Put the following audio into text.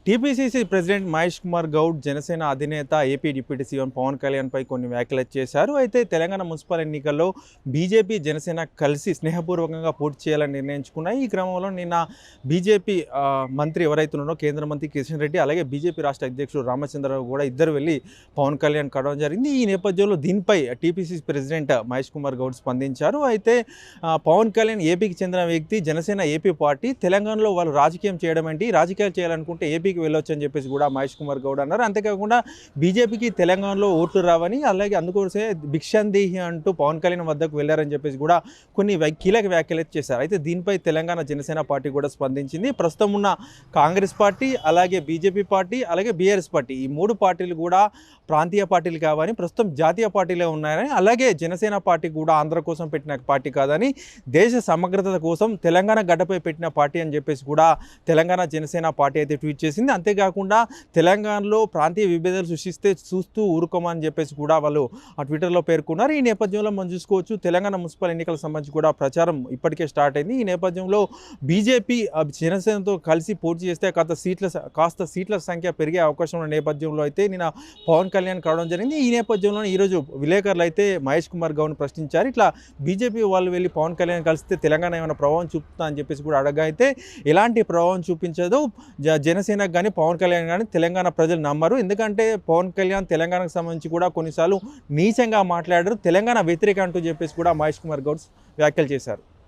TPCC president Mahesh Kumar Goud Janasena అధినేత AP deputy CM Pawan కళ్యాణ్పై కొన్ని వ్యాఖ్యలు చేశారు. అయితే తెలంగాణ మున్సిపల్ ఎన్నికల్లో బీజేపీ జనసేన కలిసి స్నేహపూర్వకంగా పోటీ చేయాలని నిర్ణయించుకున్నాయి. ఈ క్రమంలో నిన్న బీజేపీ మంత్రి ఎవరైతే ఉన్నారో కేంద్ర మంత్రి కిషన్ రెడ్డి, అలాగే బీజేపీ రాష్ట్ర అధ్యక్షుడు రామచంద్రరావు కూడా ఇద్దరు వెళ్ళి పవన్ కళ్యాణ్ కలవడం జరిగింది. ఈ నేపథ్యంలో దీనిపై టీపీసీసీ ప్రెసిడెంట్ మహేష్ కుమార్ గౌడ్ స్పందించారు. అయితే పవన్ కళ్యాణ్ ఏపీకి చెందిన వ్యక్తి, జనసేన ఏపీ పార్టీ, తెలంగాణలో వాళ్ళు రాజకీయం చేయడం ఏంటి, రాజకీయాలు చేయాలనుకుంటే ఏపీకి వెళ్ళొచ్చు అని చెప్పేసి కూడా మహేష్ కుమార్ గౌడ్ అన్నారు. అంతేకాకుండా బీజేపీకి తెలంగాణలో ఓట్లు రావని, అలాగే అందుకోసమే భిక్షందేహి అంటూ పవన్ కళ్యాణ్ వద్దకు వెళ్ళారని చెప్పేసి కూడా కొన్ని కీలక వ్యాఖ్యలు చేశారు. అయితే దీనిపై తెలంగాణ జనసేన పార్టీ కూడా స్పందించింది. ప్రస్తుతం ఉన్న కాంగ్రెస్ పార్టీ, అలాగే బీజేపీ పార్టీ, అలాగే బీఆర్ఎస్ పార్టీ, ఈ మూడు పార్టీలు కూడా ప్రాంతీయ పార్టీలు కావని, ప్రస్తుతం జాతీయ పార్టీలే ఉన్నాయని, అలాగే జనసేన పార్టీ కూడా ఆంధ్ర కోసం పెట్టిన పార్టీ కాదని, దేశ సమగ్రత కోసం తెలంగాణ గడ్డపై పెట్టిన పార్టీ అని చెప్పేసి కూడా తెలంగాణ జనసేన పార్టీ అయితే ట్వీట్ చేసింది. అంతేకాకుండా తెలంగాణలో ప్రాంతీయ విభేదాలు సృష్టిస్తే చూస్తూ ఊరుకోమని చెప్పేసి కూడా వాళ్ళు ఆ ట్విట్టర్లో పేర్కొన్నారు. ఈ నేపథ్యంలో మనం చూసుకోవచ్చు, తెలంగాణ మున్సిపల్ ఎన్నికలకు సంబంధించి కూడా ప్రచారం ఇప్పటికే స్టార్ట్ అయింది. ఈ నేపథ్యంలో బీజేపీ జనసేనతో కలిసి పోటీ చేస్తే కాస్త సీట్ల సంఖ్య పెరిగే అవకాశం ఉన్న నేపథ్యంలో అయితే నిన్న పవన్ కళ్యాణ్ కలవడం జరిగింది. ఈ నేపథ్యంలో ఈరోజు విలేకరులు అయితే మహేష్ కుమార్ గౌడ్ని ప్రశ్నించారు. ఇట్లా బీజేపీ వాళ్ళు వెళ్ళి పవన్ కళ్యాణ్ కలిస్తే తెలంగాణ ఏమైనా ప్రభావం చూపుతుందా అని చెప్పేసి కూడా అడగా, అయితే ఎలాంటి ప్రభావం చూపించదు, జనసేనకు కానీ పవన్ కళ్యాణ్ కానీ తెలంగాణ ప్రజలు నమ్మరు. ఎందుకంటే పవన్ కళ్యాణ్ తెలంగాణకు సంబంధించి కూడా కొన్నిసార్లు నీచంగా మాట్లాడారు, తెలంగాణ వ్యతిరేక అంటూ చెప్పేసి కూడా మహేష్ కుమార్ గౌడ్ వ్యాఖ్యలు చేశారు.